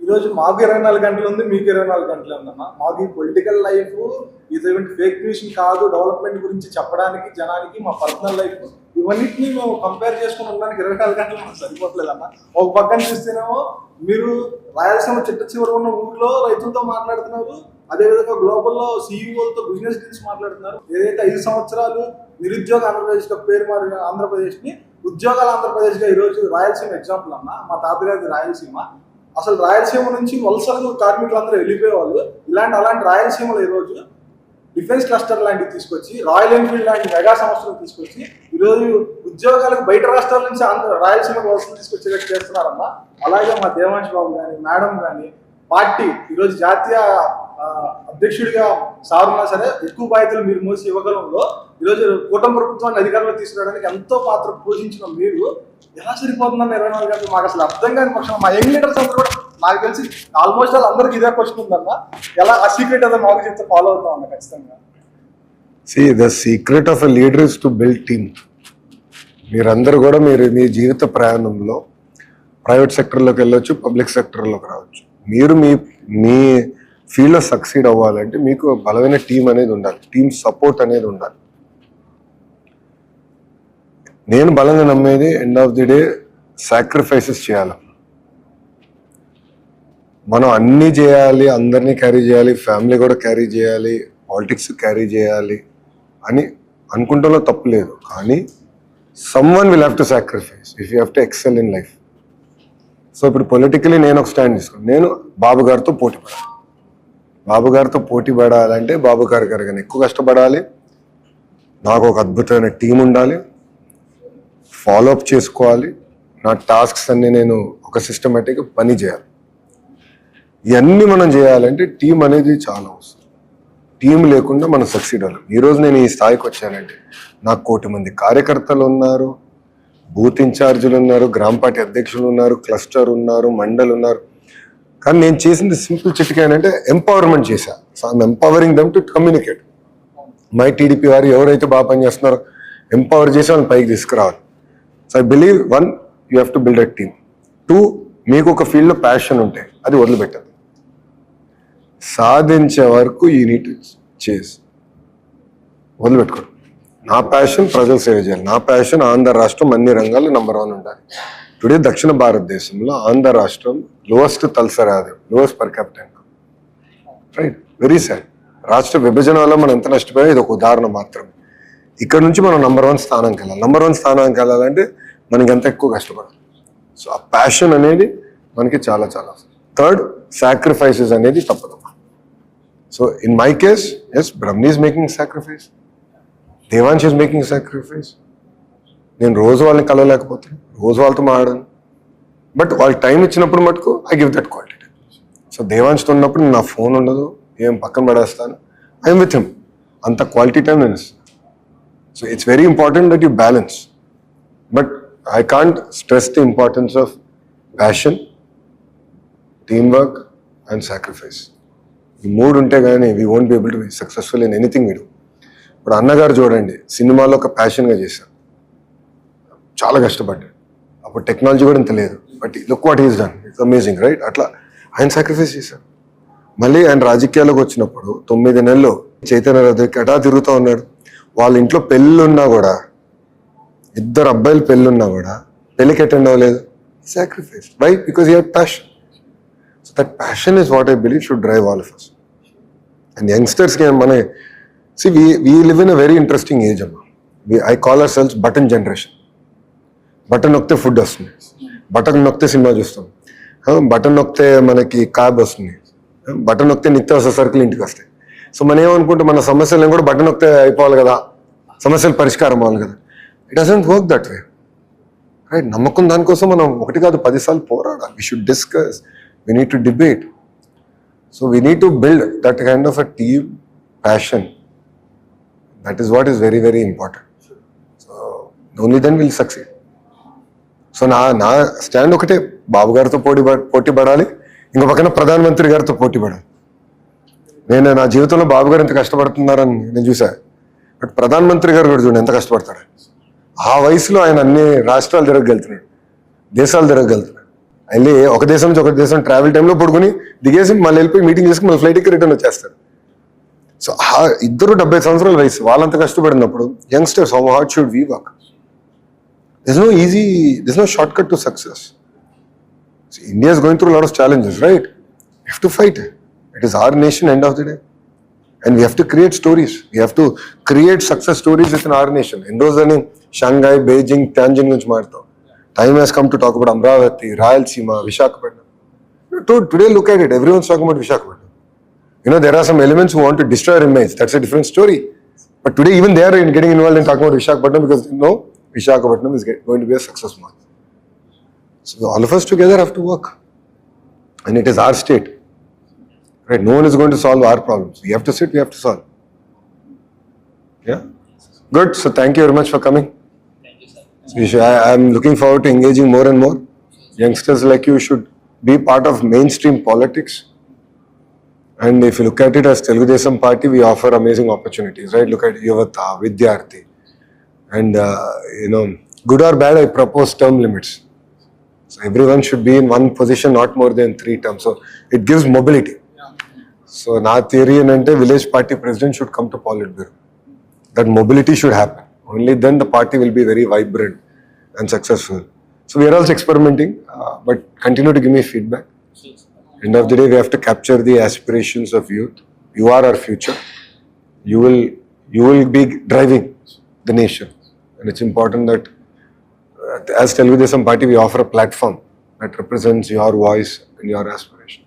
ఈరోజు మాకు 24 గంటలు ఉంది, మీకు 24 గంటలే ఉందన్న. మాకు ఈ పొలిటికల్ లైఫ్ ఇటువంటి ఫేక్ న్యూస్ కాదు, డెవలప్మెంట్ గురించి చెప్పడానికి జనానికి మా పర్సనల్ లైఫ్ ఇవన్నిటిని మేము కంపేర్ చేసుకుని ఉండడానికి 24 గంటలు మాకు సరిపోవట్లేదన్న. ఒక పక్కన చూస్తేనేమో మీరు రాయలసీమ చిట్ట చివరి ఉన్న ఊర్లో రైతులతో మాట్లాడుతున్నారు, అదేవిధంగా గ్లోబల్లో సీఈఓలతో బిజినెస్ డీల్స్ మాట్లాడుతున్నారు. ఏదైతే 5 సంవత్సరాలు నిరుద్యోగ ఆంధ్రప్రదేశ్గా పేరు మారిన ఆంధ్రప్రదేశ్ని ఉద్యోగాల ఆంధ్రప్రదేశ్గా ఈరోజు రాయలసీమ ఎగ్జాంపుల్ అన్న. మా తాతగారిది రాయలసీమ. అసలు రాయలసీమ నుంచి వలసలు కార్మికులందరూ వెళ్ళిపోయేవాళ్ళు. అలాంటి రాయలసీమలో ఈరోజు డిఫెన్స్ క్లస్టర్ లాంటివి తీసుకొచ్చి, రాయల్ ఎన్ఫీల్డ్ లాంటి మెగా సంస్థలు తీసుకొచ్చి ఈరోజు ఉద్యోగాలకు బయట రాష్ట్రాల నుంచి రాయలసీమకు వలసలు తీసుకొచ్చేటట్టు చేస్తున్నారన్న. అలాగే మా దేవాంశ్ బాబు కానీ, మేడం కానీ, పార్టీ ఈరోజు జాతీయ అధ్యక్షుడిగా సారున్నా సరే ఎక్కువ బాధ్యతలు మీరు మోసి ఇవ్వగలంలో ఈరోజు కూటమి ప్రభుత్వాన్ని అధికారంలో తీసుకురావడానికి ఎంతో పాత్ర పోషించిన మీరు ఎలా సరిపోతుందని 24 గంటలు మాకు అసలు అర్థం కాని పక్షం. మా యంగ్ లీడర్స్ అందరూ కూడా నాకు తెలిసి ఆల్మోస్ట్ అందరికి ఇదే క్వశ్చన్ ఉందన్న. ఎలా ఆ సీక్రెట్ అదే మాకు చెప్తే ఫాలో అవుతాం అన్న ఖచ్చితంగా. See, the secret of a leader is to build team. మీరందరూ కూడా మీ జీవిత ప్రయాణంలో ప్రైవేట్ సెక్టర్లోకి వెళ్ళొచ్చు, పబ్లిక్ సెక్టర్లోకి రావచ్చు. మీరు మీ ఫీల్డ్లో సక్సీడ్ అవ్వాలంటే మీకు బలమైన టీం అనేది ఉండాలి, టీమ్ సపోర్ట్ అనేది ఉండాలి. నేను బలంగా నమ్మేది end of the day sacrifices చేయాలి. మనం అన్నీ చేయాలి, అందరినీ క్యారీ చేయాలి, ఫ్యామిలీ కూడా క్యారీ చేయాలి, పాలిటిక్స్ క్యారీ చేయాలి అని అనుకుంటాలో తప్పు లేదు. కానీ someone will have to sacrifice if you have to excel in life. So ఇప్పుడు పొలిటికలీ నేను ఒక స్టాండ్ తీసుకున్నాను. నేను బాబు గారితో పోటీ పడాలి. బాబు గారితో పోటీ పడాలంటే బాబు గారి గారిని ఎక్కువ కష్టపడాలి, నాకు ఒక అద్భుతమైన టీం ఉండాలి, ఫాలోఅప్ చేసుకోవాలి, నా టాస్క్స్ అన్ని నేను ఒక సిస్టమేటిక్గా పని చేయాలి. ఇవన్నీ మనం చేయాలంటే టీం అనేది చాలా అవసరం. టీం లేకుండా మనం సక్సీడ్ అవ్వాలి. ఈరోజు నేను ఈ స్థాయికి వచ్చానంటే నాకు 1 కోటి మంది కార్యకర్తలు ఉన్నారు, బూత్ ఇన్ఛార్జీలు ఉన్నారు, గ్రామ పార్టీ అధ్యక్షులు ఉన్నారు, క్లస్టర్ ఉన్నారు, మండల్ ఉన్నారు. కానీ నేను చేసింది సింపుల్ చిటికేనంటే ఎంపవర్మెంట్ చేశా. So I'm empowering them to communicate. My TDP వారు ఎవరైతే బాగా పనిచేస్తున్నారో ఎంపవర్ చేసి వాళ్ళని పైకి తీసుకురావాలి. So I believe 1, you have to build a team. 2, మీకు ఒక ఫీల్డ్లో ప్యాషన్ ఉంటే అది వదిలిపెట్టదు. సాధించే వరకు యూ నీడ్ టు చేస్, వదిలిపెట్టుకోండి. నా ప్యాషన్ ప్రజలు సేవ చేయాలి, నా ప్యాషన్ ఆంధ్ర రాష్ట్రం అన్ని రంగాల్లో నంబర్ 1 ఉండాలి. టుడే దక్షిణ భారతదేశంలో ఆంధ్ర రాష్ట్రం లోవెస్ట్ తలసరి ఆదాయం, lowest per capital income. Right, very sad. రాష్ట్ర విభజన వల్ల మనం ఎంత నష్టపోయా ఇది ఒక ఉదాహరణ మాత్రమే. ఇక్కడ నుంచి మనం నంబర్ 1 స్థానానికి వెళ్ళాలి. నంబర్ 1 స్థానానికి వెళ్ళాలంటే మనకి ఎంత ఎక్కువ కష్టపడాలి. సో ఆ ప్యాషన్ అనేది మనకి చాలా చాలా. 3rd, సాక్రిఫైసెస్ అనేది తప్పదు. So in my case, yes, Brahmani is making sacrifice, Devansh is making sacrifice. నేను రోజు వాళ్ళని కలవలేకపోతాను, రోజు వాళ్ళతో మాట్లాడాను, బట్ వాళ్ళు టైం ఇచ్చినప్పుడు మటుకు I give that quality. So దేవాంశ్తో ఉన్నప్పుడు నా ఫోన్ ఉండదు, ఏం పక్కన పడేస్తాను, ఐఎమ్ విత్ హిమ్. అంత క్వాలిటీ టైం నేను ఇస్తాను. So it's very important that you balance, but I can't stress the importance of passion, team work and sacrifice. ఈ 3 ఉంటే కానీ we won't be able to be successful in anything we do. ఇప్పుడు అన్నగారు చూడండి, సినిమాలో ఒక ప్యాషన్గా చేశారు, చాలా కష్టపడ్డాడు. అప్పుడు టెక్నాలజీ కూడా ఇంత లేదు, but look what is done, it's amazing, right? అట్లా ఆయన సాక్రిఫైస్ చేశారు. మళ్ళీ ఆయన రాజకీయాల్లోకి వచ్చినప్పుడు 9 నెలలు చైతన్య రథకి అటా తిరుగుతూ ఉన్నాడు. వాళ్ళ ఇంట్లో పెళ్ళున్నా కూడా, 2 అబ్బాయిలు పెళ్ళున్నా కూడా పెళ్ళికి అటెండ్ అవ్వలేదు. Sacrifice, right? Because you have passion. So that passion is what I believe should drive all of us. And యంగ్స్టర్స్కి మన we live in a very interesting age అమ్మా. I call ourselves button generation. Button నొక్కితే food వస్తుంది, button నొక్కితే cinema చూస్తాం, button నొక్కితే మనకి cab వస్తుంది, బటన్ నొక్కితే నిత్యావసర సరుకులు ఇంటికి వస్తాయి. సో మనం ఏమనుకుంటే మన సమస్యలను కూడా బటన్ నొక్కితే అయిపోవాలి కదా, సమస్యలు పరిష్కారం అవ్వాలి కదా. It doesn't work that way, right? నమ్మకం దానికోసం మనం 1 కాదు 10 సార్లు పోరాడాలి. We should discuss, we need to debate. So we need to build that kind of a team passion. That is what is very very important. So only then will succeed. So నా stand ఒకటే, బాబు గారితో పోటీ పడాలి, ఇంకో పక్కన ప్రధానమంత్రి గారితో పోటీ పడాలి. నేను నా జీవితంలో బాబు గారు ఎంత కష్టపడుతున్నారని నేను చూసా, బట్ ప్రధానమంత్రి గారు కూడా చూడండి ఎంత కష్టపడతాడు. ఆ వయసులో ఆయన అన్ని రాష్ట్రాలు తిరగలుగుతున్నాడు, దేశాలు తిరగలుగుతున్నాడు. వెళ్ళి ఒక దేశం నుంచి ఒక దేశం ట్రావెల్ టైంలో పడుకుని దిగేసి మళ్ళీ వెళ్ళిపోయి మీటింగ్ చేసుకుని మళ్ళీ ఫ్లైట్కి రిటర్న్ వచ్చేస్తారు. సో ఇద్దరు 70 సంవత్సరాల వయసు వాళ్ళంత కష్టపడినప్పుడు youngsters how hard should we work? there's no shortcut to success. See, India is going through a lot of challenges, right? We have to fight. It is our nation end of the day. And we have to create stories. We have to create success stories within our nation. In those days, Shanghai, Beijing, Tianjin guరించి మాట్లాడతాం. Time has come to talk about Amravati, Rayalaseema, Visakhapatnam. Today, look at it. Everyone's talking about Visakhapatnam. There are some elements who want to destroy our image. That's a different story. But today, even they are getting involved in talking about Visakhapatnam because Visakhapatnam is going to be a success mark. So all of us together have to work. And it is our state. Right? No one is going to solve our problems. We have to sit, we have to solve. Yeah? Good. So thank you very much for coming. Thank you, sir. I'm looking forward to engaging more and more. Youngsters like you should be part of mainstream politics. And if you look at it as Telugu Desam Party, we offer amazing opportunities, right? Look at Yuvata, Vidyarthi. And, good or bad, I propose term limits. So everyone should be in one position, not more than 3 terms. So it gives mobility. So na theory and village party president should come to Politburo. That mobility should happen. Only then the party will be very vibrant and successful. So we are also experimenting, but continue to give me feedback. Sure, sir. End of the day, we have to capture the aspirations of youth. You are our future. You will be driving the nation. And it's important that as Telugu Desam Party, we offer a platform that represents your voice and your aspirations.